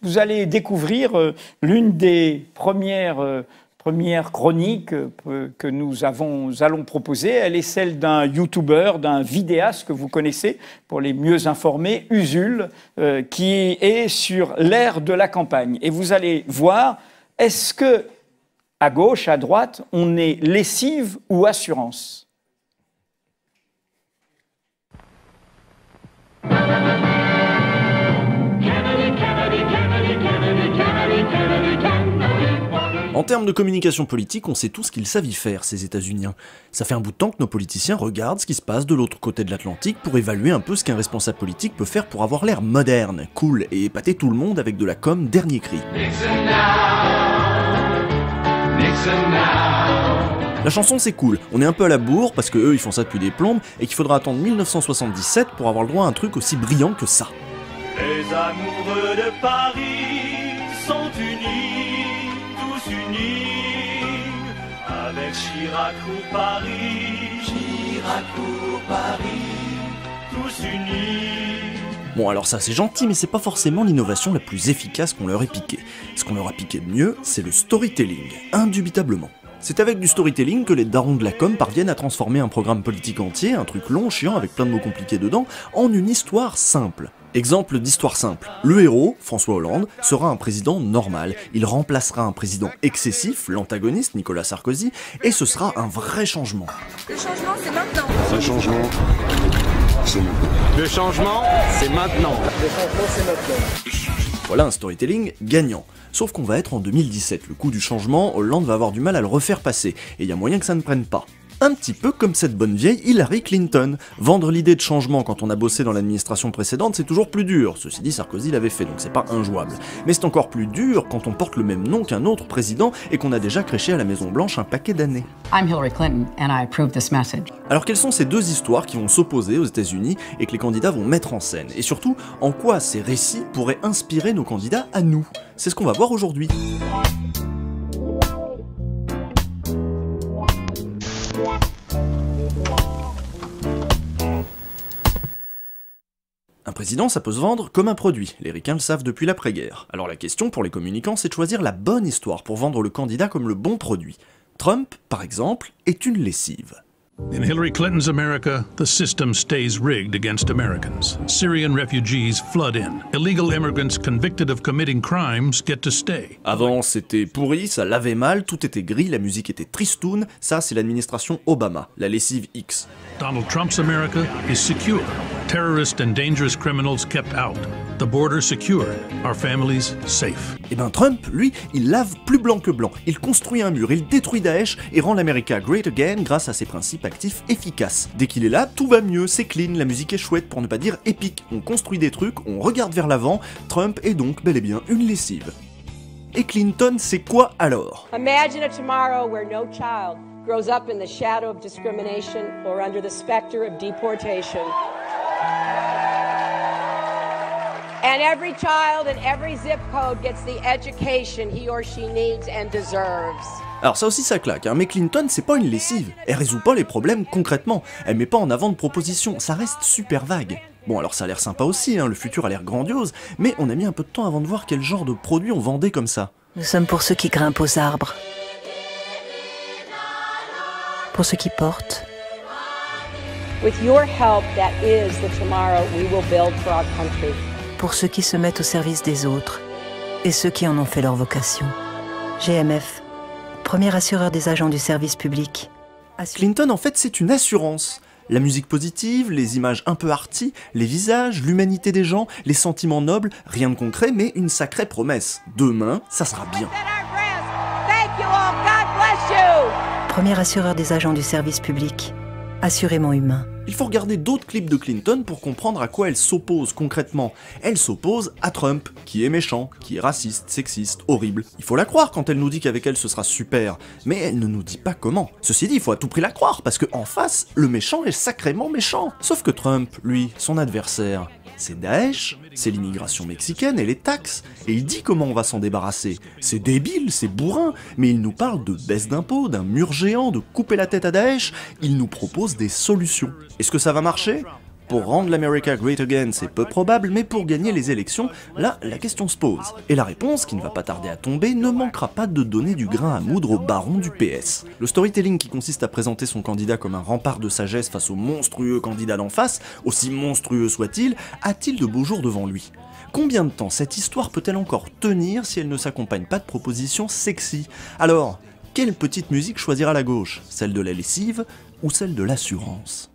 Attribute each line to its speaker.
Speaker 1: vous allez découvrir l'une des premières chroniques que nous allons proposer. Elle est celle d'un YouTuber, d'un vidéaste que vous connaissez, pour les mieux informés, Usul, qui est sur l'ère de la campagne. Et vous allez voir, est-ce que, à gauche, à droite, on est lessive ou assurance ?
Speaker 2: En termes de communication politique, on sait tous qu'ils savent y faire, ces États-Uniens. Ça fait un bout de temps que nos politiciens regardent ce qui se passe de l'autre côté de l'Atlantique pour évaluer un peu ce qu'un responsable politique peut faire pour avoir l'air moderne, cool et épater tout le monde avec de la com dernier cri. La chanson c'est cool, on est un peu à la bourre parce que eux ils font ça depuis des plombes et qu'il faudra attendre 1977 pour avoir le droit à un truc aussi brillant que ça.
Speaker 3: Les amoureux de Paris sont unis, tous unis, avec Chirac pour Paris, tous unis.
Speaker 2: Bon alors ça c'est gentil mais c'est pas forcément l'innovation la plus efficace qu'on leur ait piquée. Ce qu'on leur a piqué de mieux, c'est le storytelling, indubitablement. C'est avec du storytelling que les darons de la com parviennent à transformer un programme politique entier, un truc long, chiant, avec plein de mots compliqués dedans, en une histoire simple. Exemple d'histoire simple. Le héros, François Hollande, sera un président normal. Il remplacera un président excessif, l'antagoniste, Nicolas Sarkozy, et ce sera un vrai changement.
Speaker 4: Le changement, c'est maintenant.
Speaker 5: Le changement, c'est maintenant.
Speaker 6: Le changement, c'est maintenant.
Speaker 5: Le changement, c'est maintenant.
Speaker 2: Voilà un storytelling gagnant. Sauf qu'on va être en 2017, le coup du changement, Hollande va avoir du mal à le refaire passer, et il y a moyen que ça ne prenne pas. Un petit peu comme cette bonne vieille Hillary Clinton. Vendre l'idée de changement quand on a bossé dans l'administration précédente, c'est toujours plus dur. Ceci dit, Sarkozy l'avait fait, donc c'est pas injouable. Mais c'est encore plus dur quand on porte le même nom qu'un autre président et qu'on a déjà créché à la Maison Blanche un paquet d'années.
Speaker 7: I'm Hillary Clinton and I approve this message.
Speaker 2: Alors quelles sont ces deux histoires qui vont s'opposer aux États-Unis et que les candidats vont mettre en scène? Et surtout, en quoi ces récits pourraient inspirer nos candidats à nous? C'est ce qu'on va voir aujourd'hui. Un président, ça peut se vendre comme un produit, les ricains le savent depuis l'après-guerre. Alors la question pour les communicants, c'est de choisir la bonne histoire pour vendre le candidat comme le bon produit. Trump, par exemple, est une lessive.
Speaker 8: In Hillary Clinton's America, the system stays rigged against Americans. Syrian refugees flood in. Illegal immigrants convicted of committing crimes get to stay.
Speaker 2: Avant, c'était pourri, ça lavait mal, tout était gris, la musique était tristoun. Ça, c'est l'administration Obama, la lessive X.
Speaker 8: Donald Trump's America is secure. Terrorists and dangerous criminals kept out. The border secure. Our families safe.
Speaker 2: Et ben Trump, lui, il lave plus blanc que blanc. Il construit un mur, il détruit Daesh et rend l'America great again grâce à ses principes actifs efficaces. Dès qu'il est là, tout va mieux, c'est clean, la musique est chouette pour ne pas dire épique. On construit des trucs, on regarde vers l'avant. Trump est donc bel et bien une lessive. Et Clinton, c'est quoi alors?
Speaker 9: Imagine a tomorrow where no child grows up in the shadow of discrimination or under the specter of deportation. And every child in every zip code gets the education he or she needs and deserves.
Speaker 2: Alors ça aussi ça claque, hein, mais Clinton c'est pas une lessive, elle résout pas les problèmes concrètement, elle met pas en avant de propositions, ça reste super vague. Bon alors ça a l'air sympa aussi, hein, le futur a l'air grandiose, mais on a mis un peu de temps avant de voir quel genre de produit on vendait comme ça.
Speaker 10: Nous sommes pour ceux qui grimpent aux arbres, pour ceux qui portent.
Speaker 9: With your help, that is the tomorrow we will build for our country.
Speaker 10: Pour ceux qui se mettent au service des autres et ceux qui en ont fait leur vocation. GMF, premier assureur des agents du service public.
Speaker 2: Clinton en fait c'est une assurance. La musique positive, les images un peu arty, les visages, l'humanité des gens, les sentiments nobles, rien de concret mais une sacrée promesse. Demain, ça sera bien.
Speaker 10: Premier assureur des agents du service public. Assurément humain.
Speaker 2: Il faut regarder d'autres clips de Clinton pour comprendre à quoi elle s'oppose concrètement. Elle s'oppose à Trump, qui est méchant, qui est raciste, sexiste, horrible. Il faut la croire quand elle nous dit qu'avec elle ce sera super, mais elle ne nous dit pas comment. Ceci dit, il faut à tout prix la croire, parce qu'en face, le méchant est sacrément méchant. Sauf que Trump, lui, son adversaire, c'est Daesh, c'est l'immigration mexicaine et les taxes, et il dit comment on va s'en débarrasser. C'est débile, c'est bourrin, mais il nous parle de baisse d'impôts, d'un mur géant, de couper la tête à Daesh, il nous propose des solutions. Est-ce que ça va marcher? Pour rendre l'America Great Again, c'est peu probable, mais pour gagner les élections, là, la question se pose. Et la réponse, qui ne va pas tarder à tomber, ne manquera pas de donner du grain à moudre au baron du PS. Le storytelling qui consiste à présenter son candidat comme un rempart de sagesse face au monstrueux candidat d'en face, aussi monstrueux soit-il, a-t-il de beaux jours devant lui? Combien de temps cette histoire peut-elle encore tenir si elle ne s'accompagne pas de propositions sexy? Alors, quelle petite musique choisira la gauche? Celle de la lessive ou celle de l'assurance?